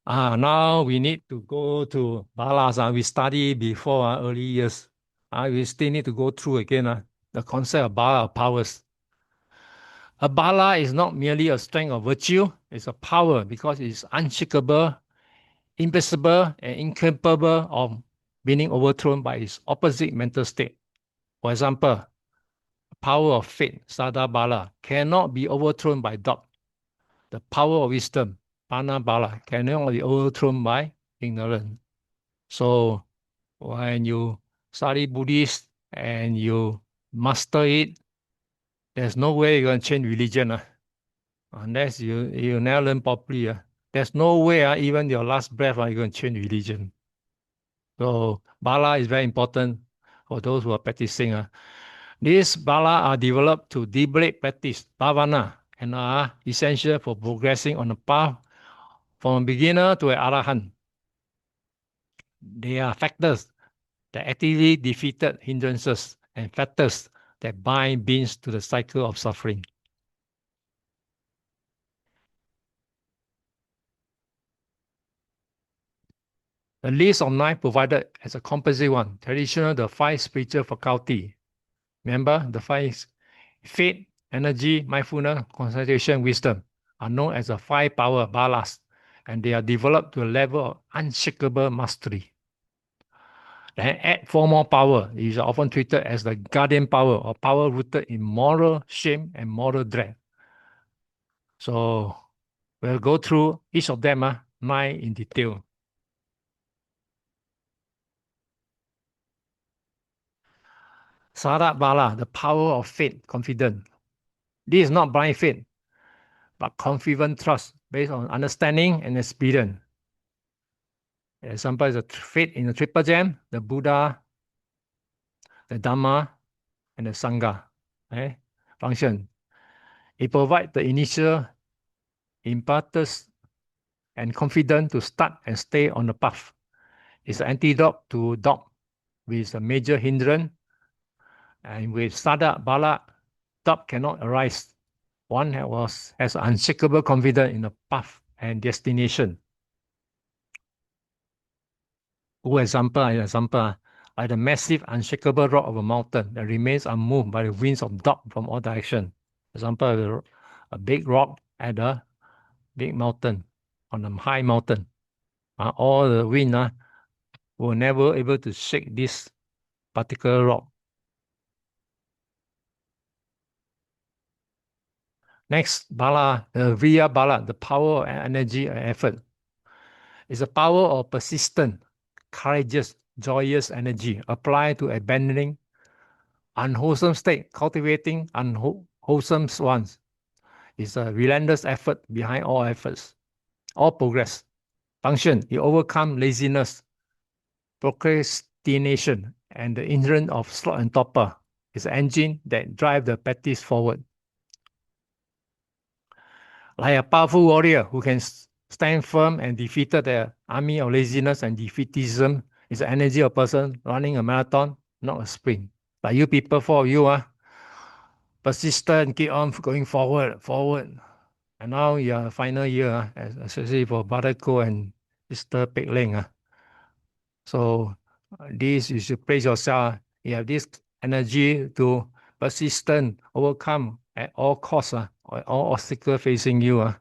Now we need to go to balas. We study before early years. We still need to go through again the concept of bala powers. A bala is not merely a strength or virtue, it's a power because it is unshakable, invisible, and incapable of being overthrown by its opposite mental state. For example, power of faith, sada bala, cannot be overthrown by doubt. The power of wisdom, pana bala, cannot be overthrown by ignorance. So when you study Buddhist and you master it, there's no way you're going to change religion unless you never learn properly. There's no way even your last breath you're going to change religion. So bala is very important for those who are practicing. These bala are developed to deliberate practice, bhavana, and are essential for progressing on the path from a beginner to an arahant. They are factors that actively defeated hindrances and factors that bind beings to the cycle of suffering. The list of 9 provided as a composite one, traditional, the 5 spiritual faculty. Remember, the 5 faith, energy, mindfulness, concentration, wisdom are known as the 5 power balas, and they are developed to a level of unshakable mastery. Then add 4 more power. These are often treated as the guardian power or power rooted in moral shame and moral dread. So we'll go through each of them, 9 in detail. Sadat Bala, the power of faith, confidence. This is not blind faith, but confident trust based on understanding and experience. Example is the faith in the Triple Gem, the Buddha, the Dhamma, and the Sangha. Function. It provides the initial impetus and confidence to start and stay on the path. It's an antidote to doubt, which is a major hindrance. And with Sadat Bala, doubt cannot arise. One has unshakable confidence in the path and destination. Good example, like the massive unshakable rock of a mountain that remains unmoved by the winds of doubt from all directions. Example, a big rock at a big mountain, on a high mountain. All the wind will never able to shake this particular rock. Next, Bala, the Via Bala, the power and energy and effort. It's a power of persistent, courageous, joyous energy applied to abandoning unwholesome state, cultivating unwholesome ones. It's a relentless effort behind all efforts, all progress. Function, it overcomes laziness, procrastination, and the inherent of slot and topper. It's an engine that drives the practice forward. Like a powerful warrior who can stand firm and defeat the army of laziness and defeatism, is the energy of a person running a marathon, not a sprint. Like you people, for you, persistent, keep on going forward. And now your final year, especially for Brother Ko and Sister Pek Ling. So this you should praise yourself. You have this energy to persistent, overcome at all costs, all obstacles facing you,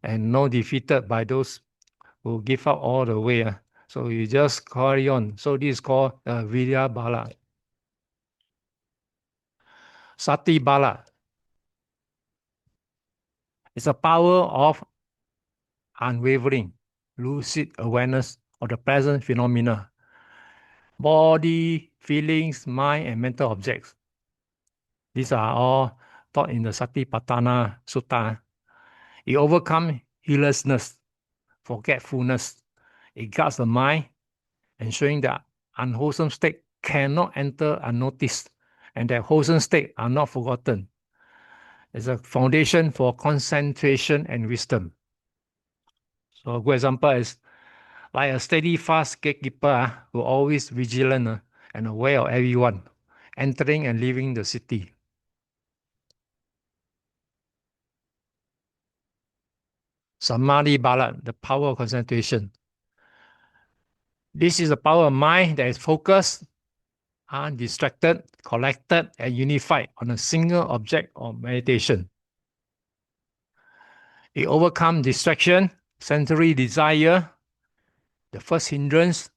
and not defeated by those who give up all the way. So you just carry on. So this is called Vidya Bala. Sati Bala. It's a power of unwavering, lucid awareness of the present phenomena, body, feelings, mind, and mental objects. These are all taught in the Satipatthana Sutta. It overcomes heedlessness, forgetfulness. It guards the mind, ensuring that unwholesome state cannot enter unnoticed and that wholesome state are not forgotten. It's a foundation for concentration and wisdom. So a good example is like a steady, fast gatekeeper who always vigilant and aware of everyone entering and leaving the city. Samadhi bala, the power of concentration. This is the power of mind that is focused, undistracted, collected, and unified on a single object of meditation. It overcomes distraction, sensory desire. The first hindrance,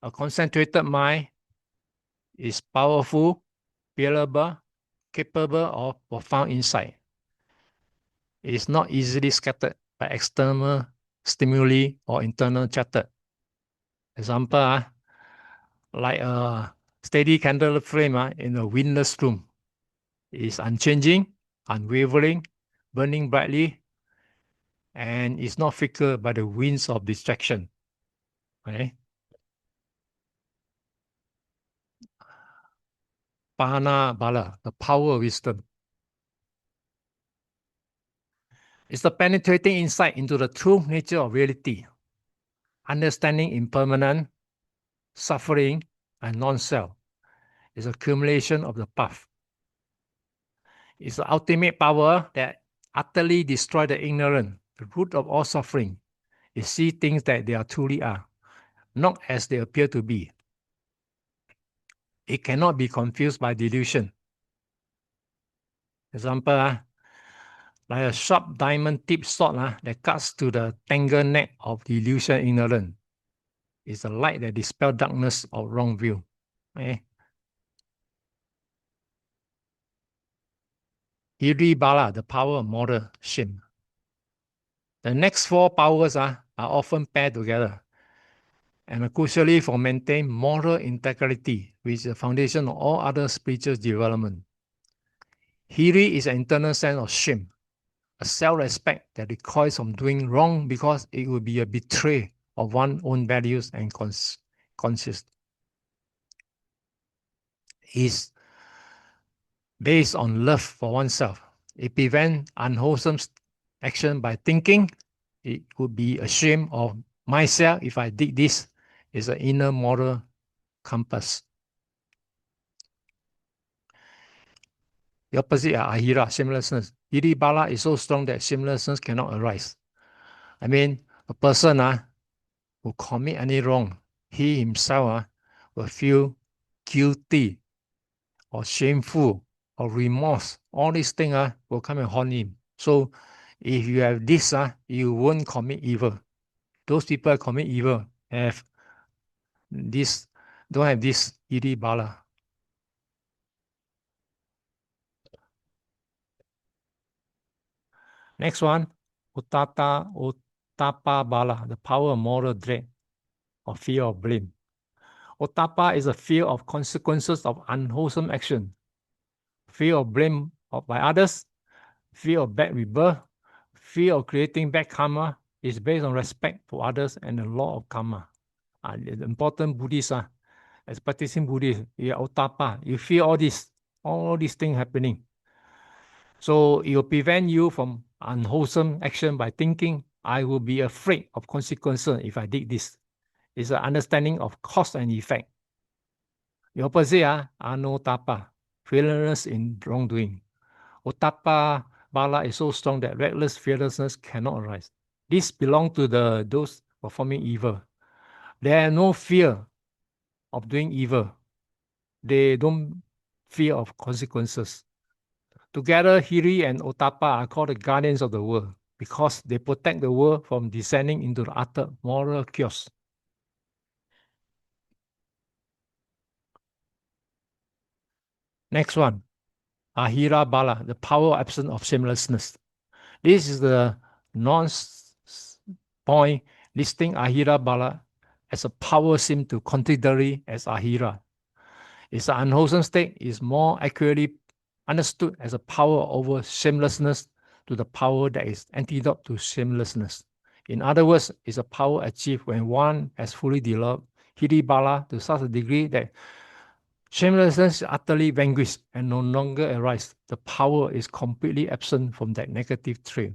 a concentrated mind, is powerful, reliable, capable of profound insight. It is not easily scattered by external stimuli or internal chatter. Example, like a steady candle flame in a windless room. It is unchanging, unwavering, burning brightly, and is not flickered by the winds of distraction. Okay? Pana bala, the power of wisdom. It's the penetrating insight into the true nature of reality, understanding impermanent, suffering, and non-self. It's accumulation of the path. It's the ultimate power that utterly destroys the ignorant, the root of all suffering. It sees things that they are truly are, not as they appear to be. It cannot be confused by delusion. Example, like a sharp diamond-tipped sword that cuts to the tangled net of delusion ignorant. It's the light that dispels darkness of wrong view. Okay? Hiri bala, the power of moral shame. The next four powers are often paired together, and crucially for maintaining moral integrity, which is the foundation of all other spiritual development. Hiri is an internal sense of shame, a self-respect that recoils from doing wrong because it would be a betray of one's own values and conscience. Is based on love for oneself. It prevents unwholesome action by thinking it would be a shame of myself if I did this. Is an inner moral compass. The opposite are ahira, shamelessness. Hiri bala is so strong that shamelessness cannot arise. I mean, a person who commit any wrong, he himself will feel guilty or shameful or remorse. All these things will come and haunt him. So if you have this, you won't commit evil. Those people who commit evil have this, don't have this hiri bala. Next one, Ottappa bala, the power of moral dread or fear of blame. Ottappa is a fear of consequences of unwholesome action, fear of blame by others, fear of bad rebirth, fear of creating bad karma is based on respect for others and the law of karma. The important Buddhists, as practicing Buddhist, you are Ottappa, you fear all these things happening. So it will prevent you from unwholesome action by thinking, I will be afraid of consequences if I did this. It's an understanding of cause and effect. The opposite, Anuttappa, fearlessness in wrongdoing. Ottappa bala is so strong that reckless fearlessness cannot arise. This belongs to those performing evil. There are no fear of doing evil. They don't fear of consequences. Together, Hiri and Ottappa are called the guardians of the world because they protect the world from descending into the utter moral chaos. Next one, Ahira bala, the power absent of shamelessness. This is the point listing Ahira bala as a power seem to contradictory as Ahira. Its unwholesome state is more accurately understood as a power over shamelessness to the power that is antidote to shamelessness. In other words, it's a power achieved when one has fully developed hiri bala to such a degree that shamelessness is utterly vanquished and no longer arises. The power is completely absent from that negative trait.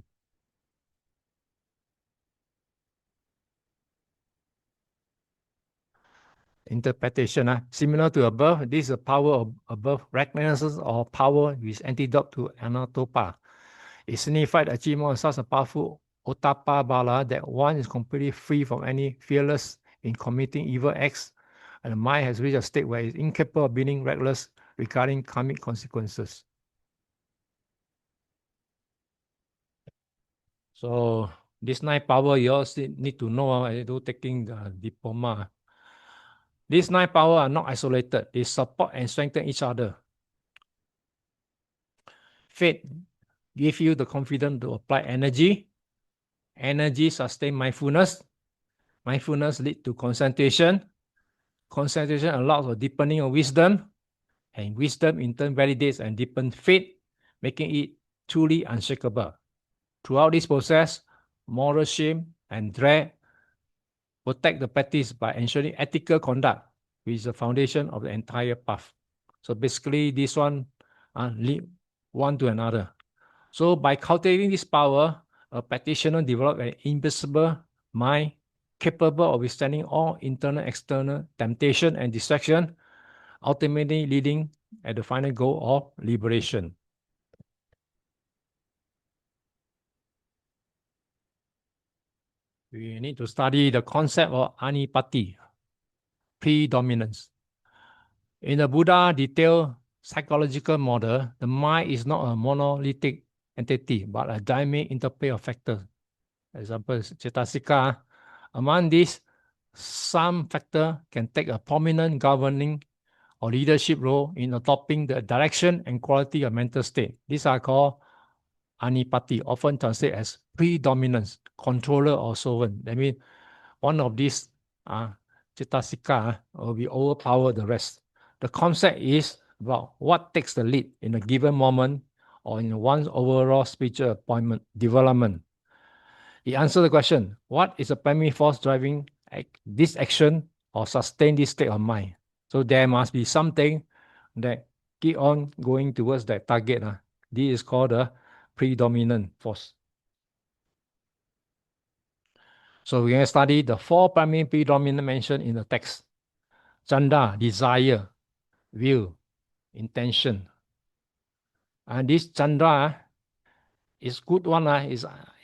Interpretation, similar to above, this is a power of above recognition or power which is antidote to anatopa. It signifies the achievement of such a powerful Ottappa bala, that one is completely free from any fearless in committing evil acts, and the mind has reached a state where it's incapable of being reckless regarding karmic consequences. So this 9 power you all still need to know as you taking the diploma. These 9 power are not isolated. They support and strengthen each other. Faith gives you the confidence to apply energy. Energy sustain mindfulness. Mindfulness lead to concentration. Concentration allows for deepening of wisdom. And wisdom in turn validates and deepens faith, making it truly unshakable. Throughout this process, moral shame and dread protect the practice by ensuring ethical conduct, which is the foundation of the entire path. So basically, this one lead one to another. So by cultivating this power, a practitioner develops an invisible mind capable of withstanding all internal, external temptation and distraction, ultimately leading at the final goal of liberation. We need to study the concept of anipati, predominance. In the Buddha detailed psychological model, the mind is not a monolithic entity, but a dynamic interplay of factors. Example, cetasika. Among these, some factor can take a prominent governing or leadership role in adopting the direction and quality of mental state. These are called anipati, often translated as predominance, controller or sovereign. That means one of these cetasika will be overpower the rest. The concept is about what takes the lead in a given moment or in one's overall spiritual development. It answers the question, what is the primary force driving this action or sustain this state of mind? So there must be something that keep on going towards that target. This is called the predominant force. So we're going to study the 4 primary predominant mentioned in the text. Chanda, desire, will, intention. And this Chandra is good one,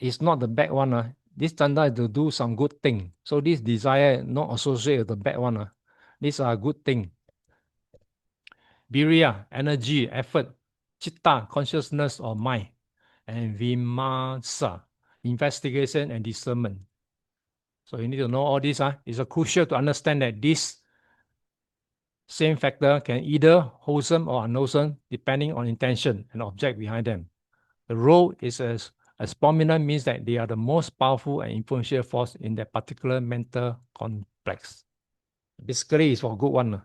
is not the bad one. This Chandra is to do some good thing. So this desire not associated with the bad one. These are good thing. Virya, energy, effort. Chitta, consciousness or mind. And Vimasa, investigation and discernment. So you need to know all this. It's crucial to understand that this same factor can either wholesome or unwholesome depending on intention and object behind them. The role is as prominent means that they are the most powerful and influential force in that particular mental complex. Basically, it's for good one.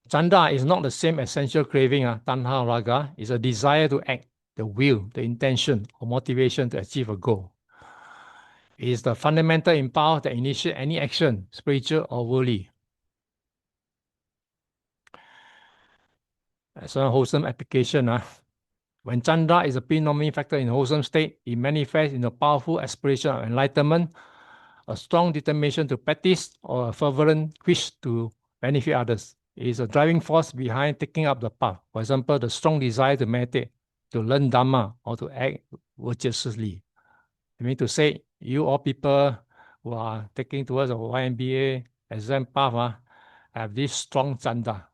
Chanda is not the same essential craving, tanha raga. It's a desire to act, the will, the intention, or motivation to achieve a goal. It is the fundamental impulse that initiates any action, spiritual or worldly. As a wholesome application, when Chanda is a predominating factor in wholesome state, it manifests in a powerful aspiration of enlightenment, a strong determination to practice, or a fervent wish to benefit others. It is a driving force behind taking up the path. For example, the strong desire to meditate, to learn Dhamma, or to act virtuously. I mean to say, you all people who are taking towards a YMBA exam path have this strong Chanda.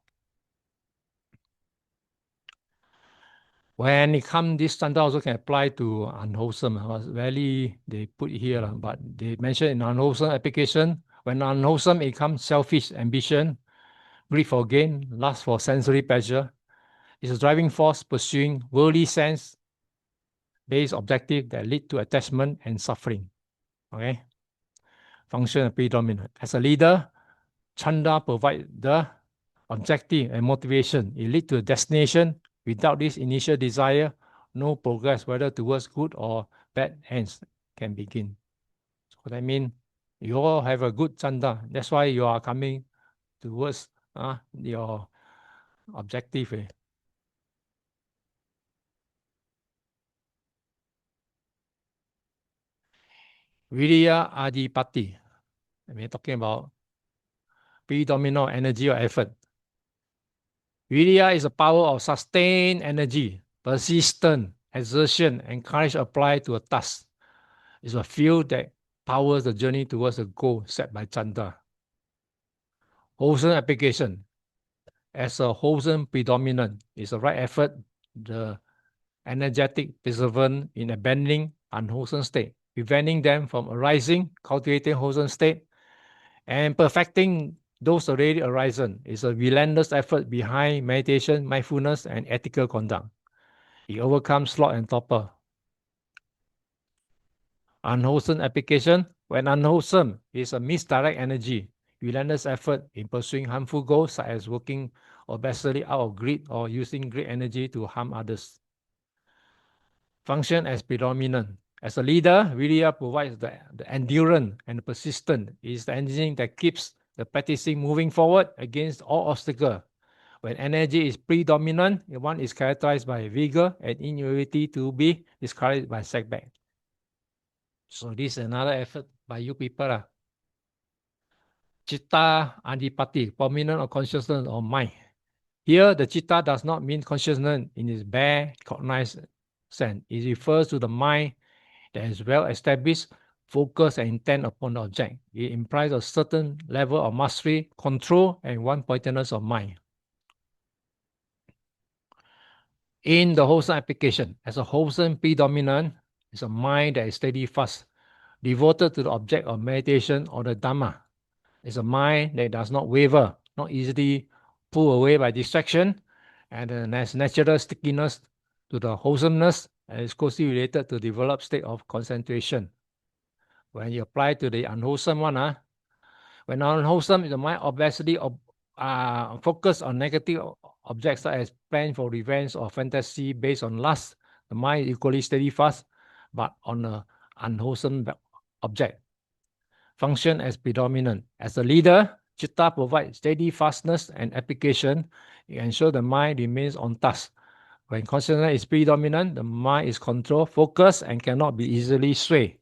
When it comes, this Chanda also can apply to unwholesome. Rarely they put here, but they mention in unwholesome application. When unwholesome, it comes selfish ambition, greed for gain, lust for sensory pleasure. It's a driving force pursuing worldly sense-based objective that lead to attachment and suffering. Okay? Function and predominant. As a leader, Chanda provides the objective and motivation. It leads to a destination. Without this initial desire, no progress, whether towards good or bad ends, can begin. So that means you all have a good Chanda. That's why you are coming towards your objective. Virya Adipati. We're talking about predominant energy or effort. Virya is the power of sustained energy. persistence, exertion, and courage applied to a task is a fuel that powers the journey towards the goal set by Chanda. Wholesome application. As a wholesome predominant is the right effort, the energetic perseverance in abandoning unwholesome state, preventing them from arising, cultivating wholesome state, and perfecting those already arisen is a relentless effort behind meditation, mindfulness, and ethical conduct. It overcomes sloth and torpor. Unwholesome application. When unwholesome is a misdirect energy, relentless effort in pursuing harmful goals such as working obsessively out of greed or using great energy to harm others. Function as predominant. As a leader, Virya provides the endurance and the persistence. It is the engine that keeps the practicing moving forward against all obstacles. When energy is predominant, one is characterized by vigor and inability to be discouraged by setback. So this is another effort by you people. Chitta adipati, prominent of consciousness or mind. Here, the chitta does not mean consciousness in its bare, cognized sense. It refers to the mind that is well established, focused, and intent upon the object. It implies a certain level of mastery, control, and one-pointedness of mind. In the wholesome application, as a wholesome predominant, is a mind that is steadfast, devoted to the object of meditation or the Dhamma. It's a mind that does not waver, not easily pulled away by distraction, and has natural stickiness to the wholesomeness and is closely related to developed state of concentration. When you apply to the unwholesome one, when unwholesome, the mind obviously focus on negative objects such as plan for revenge or fantasy based on lust. The mind is equally steadfast, but on an unwholesome object. Function as predominant. As a leader, Chitta provides steadfastness and application. It ensures the mind remains on task. When consciousness is predominant, the mind is controlled, focused, and cannot be easily swayed.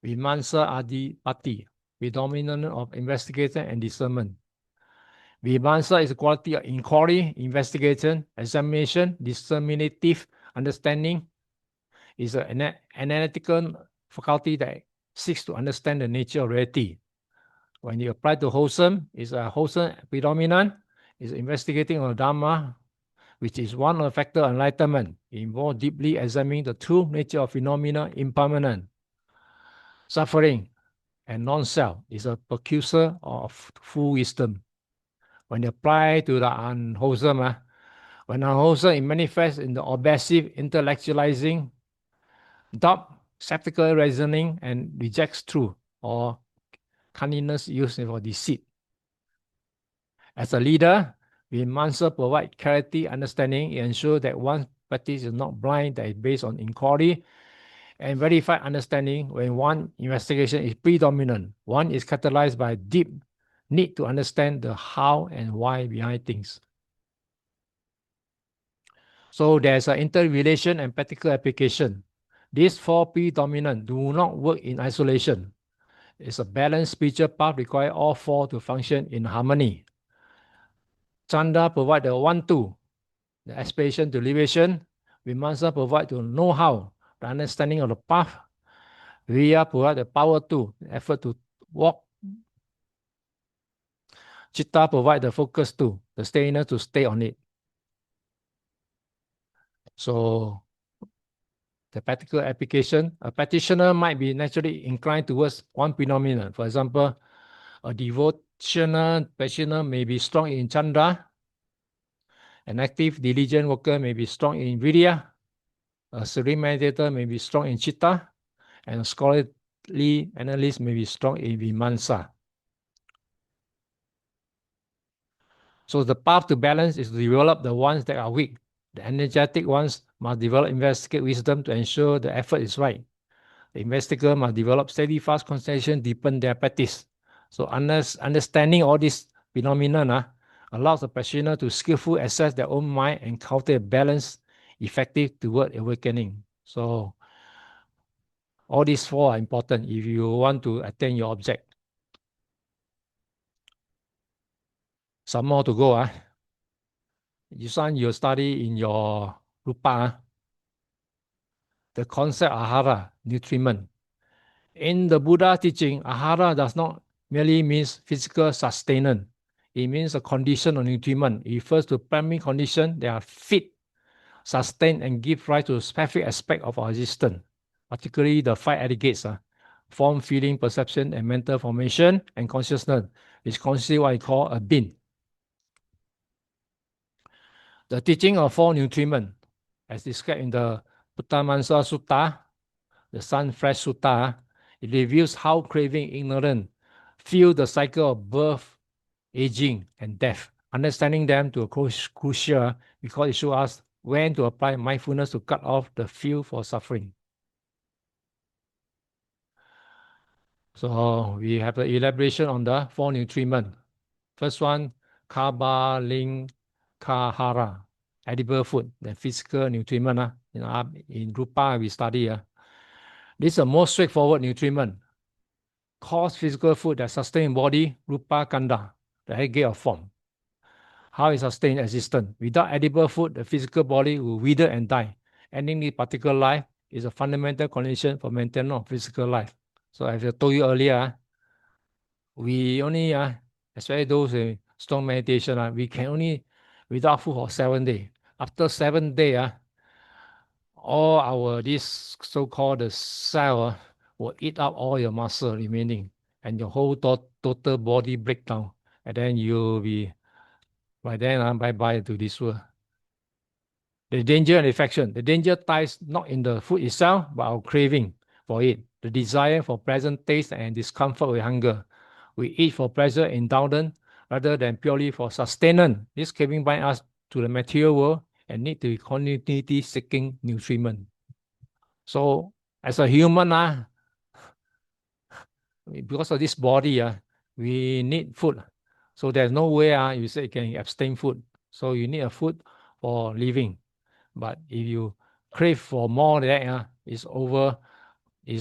Vimansa adipati, predominant of investigation and discernment. Vimansa is a quality of inquiry, investigation, examination, disseminative understanding. Is an analytical faculty that seeks to understand the nature of reality. When you apply to wholesome, it's a wholesome predominant, is investigating on Dhamma, which is one of the factors of enlightenment. It involves deeply examining the true nature of phenomena, impermanent, suffering, and non-self. Is a precursor of full wisdom. When you apply to the unwholesome, when unwholesome, it manifests in the obsessive, intellectualizing, doubt, skeptical reasoning, and rejects truth or cunningness used for deceit. As a leader, we must provide clarity, understanding, and ensure that one's practice is not blind, that is based on inquiry and verified understanding. When one investigation is predominant, one is catalyzed by deep need to understand the how and why behind things. So there's an interrelation and practical application. These four predominant do not work in isolation. It's a balanced spiritual path requires all four to function in harmony. Chanda provides the 1-2, the aspiration to liberation. Vimamsa provides the know-how, the understanding of the path. Virya provides the power to, the effort to walk. Chitta provides the focus to, the steadiness to stay on it. So the practical application, a practitioner might be naturally inclined towards one phenomenon. For example, a devotional practitioner may be strong in Chanda. An active, diligent worker may be strong in Virya. A serene meditator may be strong in Chitta. And a scholarly analyst may be strong in Vimamsa. So the path to balance is to develop the ones that are weak. The energetic ones must develop investigate wisdom to ensure the effort is right. The investigator must develop steadfast concentration, deepen their practice. So understanding all these phenomena allows the practitioner to skillfully assess their own mind and cultivate balance, effective toward awakening. So all these four are important if you want to attain your object. Some more to go. This one you study in your rupa, the concept ahara, nutriment. In the Buddha teaching, ahara does not merely means physical sustenance. It means a condition of nutriment. It refers to primary condition that are fit, sustain, and give rise to a specific aspect of our existence, particularly the five aggregates, form, feeling, perception, and mental formation, and consciousness, is considered what I call a being. The teaching of four nutriment, as described in the Puttamansa Sutta, the Sun Flesh Sutta, it reveals how craving, ignorance, fuel the cycle of birth, aging, and death. Understanding them to a crucial because it shows us when to apply mindfulness to cut off the fuel for suffering. So we have the elaboration on the four nutriment. First one, Kahara, edible food, the physical nutriment. In Rupa, we study. This is the most straightforward nutriment. Cause physical food that sustain body, Rupa Kanda, the aggregate of form. How it sustains existence. Without edible food, the physical body will wither and die. Ending the particular life is a fundamental condition for maintenance of physical life. So as I told you earlier, we only, especially those in strong meditation, we can only without food for 7 days. After 7 days, all our this so-called the cell will eat up all your muscle remaining, and your whole total body breakdown, and then you'll be by then bye-bye to this world. The danger and affection. The danger lies not in the food itself, but our craving for it. The desire for pleasant taste and discomfort with hunger. We eat for pleasure and indulgence rather than purely for sustenance. This craving binds us to the material world and need to be continuity seeking nutriment. So as a human, because of this body, we need food. So there's no way you say you can abstain food. So you need a food for living. But if you crave for more than that, it's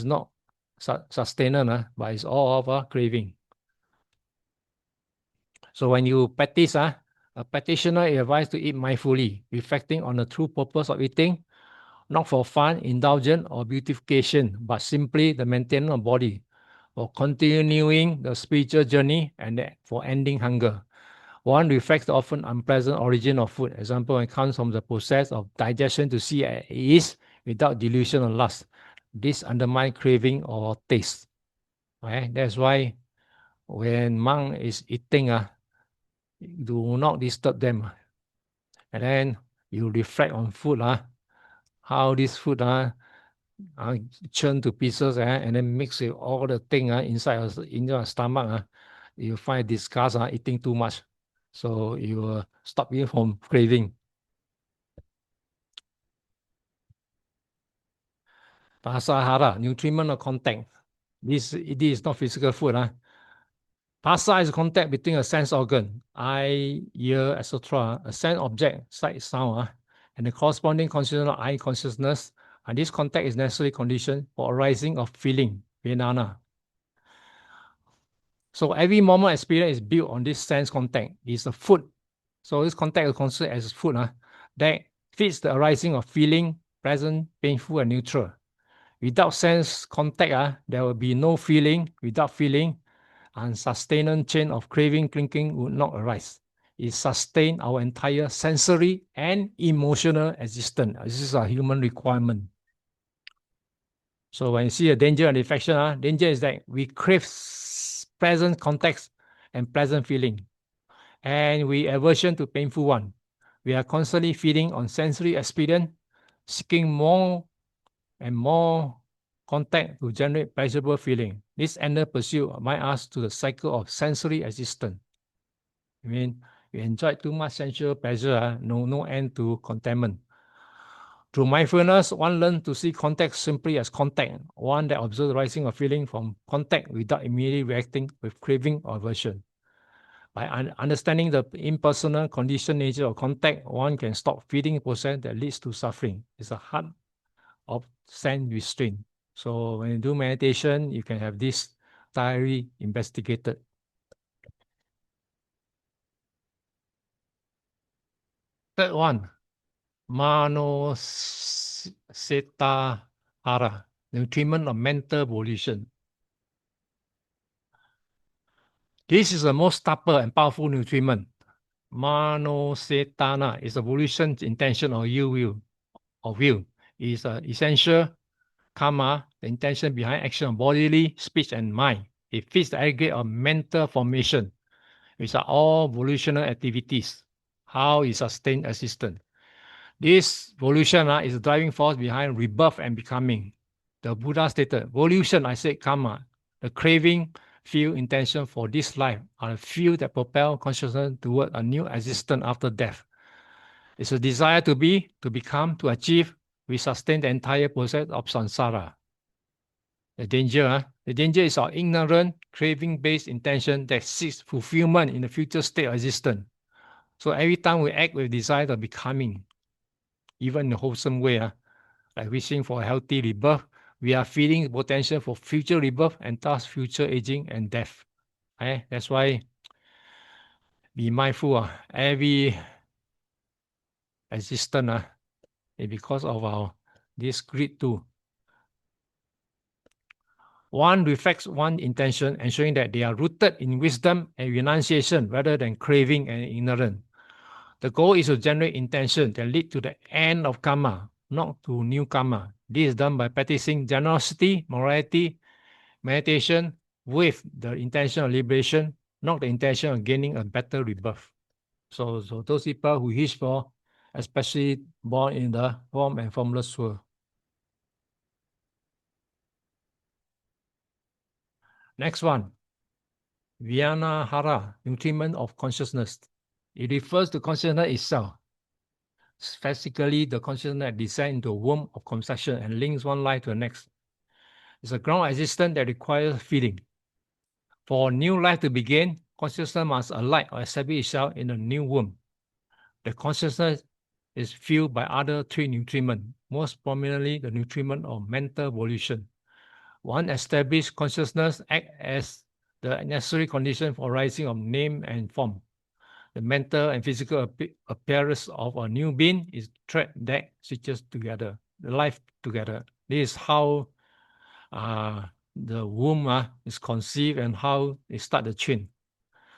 not sustainable, but it's all of a craving. So when you practice, a practitioner is advised to eat mindfully, reflecting on the true purpose of eating, not for fun, indulgence, or beautification, but simply the maintenance of body, for continuing the spiritual journey, and for ending hunger. One reflects the often unpleasant origin of food. Example, when it comes from the process of digestion to see it is without delusion or lust. This undermines craving or taste. Okay? That's why when monk is eating, do not disturb them. And then you reflect on food, how this food churn to pieces, and then mix with all the thing inside your stomach. You find disgust eating too much. So you will stop you from craving. Pasahara, nutriment of contact. It is not physical food. Pasa is contact between a sense organ, eye, ear, etc., a sense object, sight, sound, and the corresponding consciousness of eye consciousness. And this contact is necessary condition for arising of feeling, Vedana. So every moment experience is built on this sense contact. It's a food. So this contact is considered as food that fits the arising of feeling, pleasant, painful, and neutral. Without sense contact, there will be no feeling. Without feeling, and sustained chain of craving, clinking would not arise. It sustains our entire sensory and emotional existence. This is a human requirement. So when you see a danger and affection, danger is that we crave pleasant context and pleasant feeling, and we aversion to painful one. We are constantly feeding on sensory experience, seeking more and more contact to generate pleasurable feeling. This endless pursuit might us to the cycle of sensory existence. I mean, you enjoy too much sensual pleasure, no end to contentment. Through mindfulness, one learns to see contact simply as contact, one that observes the rising of feeling from contact without immediately reacting with craving or aversion. By understanding the impersonal conditioned nature of contact, one can stop feeding a process that leads to suffering. It's a heart of sense restraint. So when you do meditation, you can have this thoroughly investigated. Third one, Missaka nutriment of mental volition. This is the most stubborn and powerful nutriment. Manosetana is a volition intention or will. It is an essential karma, the intention behind action of bodily, speech, and mind. It fits the aggregate of mental formation, which are all volitional activities. How is sustained existence? This volition is the driving force behind rebirth and becoming. The Buddha stated, volition, I said karma, the craving, feel, intention for this life are the few that propel consciousness toward a new existence after death. It's a desire to be, to become, to achieve. We sustain the entire process of samsara. The danger is our ignorant, craving-based intention that seeks fulfillment in the future state of existence. So every time we act with desire of becoming, even in a wholesome way, like wishing for a healthy rebirth, we are feeding the potential for future rebirth and thus future aging and death. That's why be mindful. Every existence is because of our this greed too. One reflects one intention, ensuring that they are rooted in wisdom and renunciation rather than craving and ignorance. The goal is to generate intention that lead to the end of karma, not to new karma. This is done by practicing generosity, morality, meditation with the intention of liberation, not the intention of gaining a better rebirth. So those people who wish for, especially born in the form and formless world. Next one, Vyanahara, nutriment of consciousness. It refers to consciousness itself. Physically, the consciousness descends into a womb of conception and links one life to the next. It's a ground existence that requires feeding. For new life to begin, consciousness must alight or establish itself in a new womb. The consciousness is fueled by other three nutriments, most prominently the nutriment of mental volition. One established consciousness acts as the necessary condition for rising of name and form. The mental and physical appearance of a new being is thread that stitches together, the life together. This is how the womb is conceived and how it start the chain.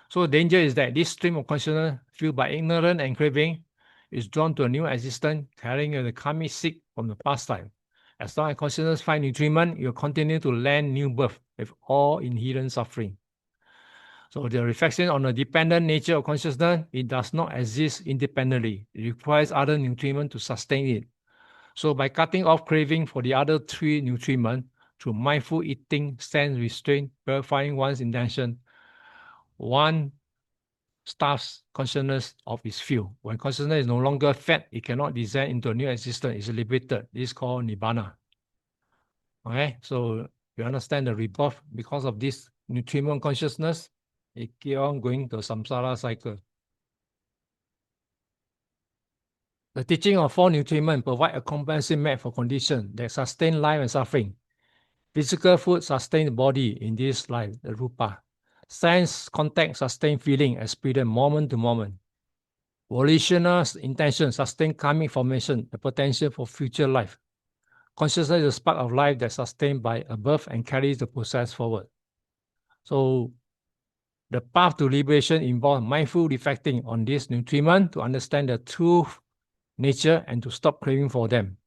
So the danger is that this stream of consciousness, fueled by ignorance and craving, is drawn to a new existence, carrying the karmic seed from the past life. As long as consciousness finds nutriment, it will continue to lend new birth with all inherent suffering. So the reflection on the dependent nature of consciousness, it does not exist independently. It requires other nutriment to sustain it. So by cutting off craving for the other three nutriment through mindful eating, sense restraint, purifying one's intention, one starves consciousness of its fuel. When consciousness is no longer fed, it cannot descend into a new existence. It's liberated. This is called nibbana. Okay, so you understand the rebirth because of this nutriment consciousness. It keep on going the samsara cycle. The teaching of four nutriment provide a comprehensive map for conditions that sustain life and suffering. Physical food sustain the body in this life, the rupa. Sense contact sustain feeling, experience moment to moment. Volitional intention sustain karmic formation, the potential for future life. Consciousness is a spark of life that sustained by above and carries the process forward. So the path to liberation involves mindful reflecting on this nutriment to understand the true nature and to stop craving for them.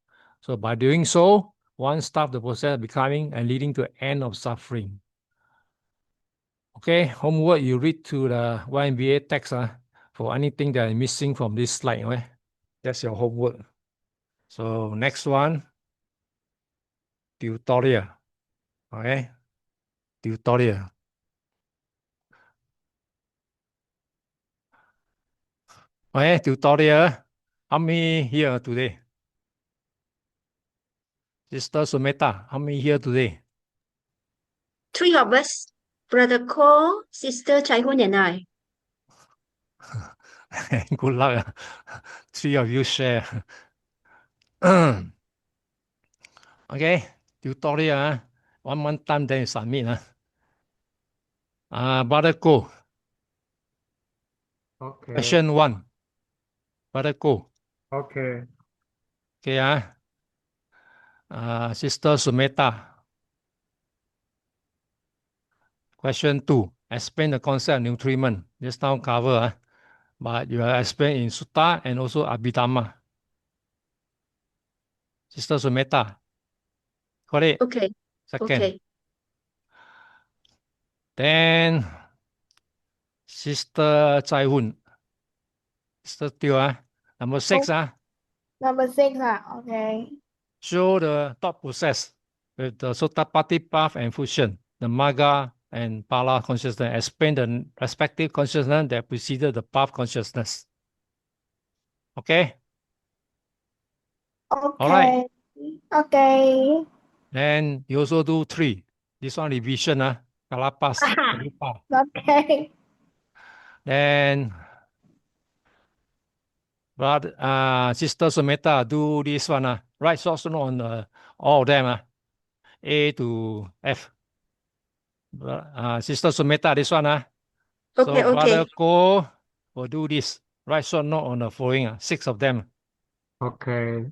So by doing so, one stops the process of becoming and leading to the end of suffering. Okay, homework, you read to the YMBA text for anything that is missing from this slide. Okay? That's your homework. So next one, tutorial. Okay, tutorial. Okay, tutorial. How many here today? Sister Sumeta, how many here today? 3 of us. Brother Cole, Sister Chai Hun, and I. Good luck. 3 of you share. Okay, tutorial. 1 month time, then you submit. Brother Ko. Okay. Question 1. Brother Ko. Okay. Okay, Sister Sumeta. Question 2. Explain the concept of nutriment. Just now cover, but you are explained in Sutta and also Abhidhamma. Sister Sumeta. Got it? Okay. Second. Okay. Then Sister Chai Hun. Sister Teo, number 6, Number 6, okay. show the thought process with the Sottapati path and fusion, the Magga and Pala consciousness. Explain the respective consciousness that preceded the path consciousness. Okay? Okay. All right. Okay. Then you also do 3. This one revision, Kalapas. Okay. Then Sister Sumeta do this one, write short note on all of them, A to F. Sister Sumeta, this one, Okay, so Brother okay. Ko will do this. Write short note on the following, 6 of them. Okay.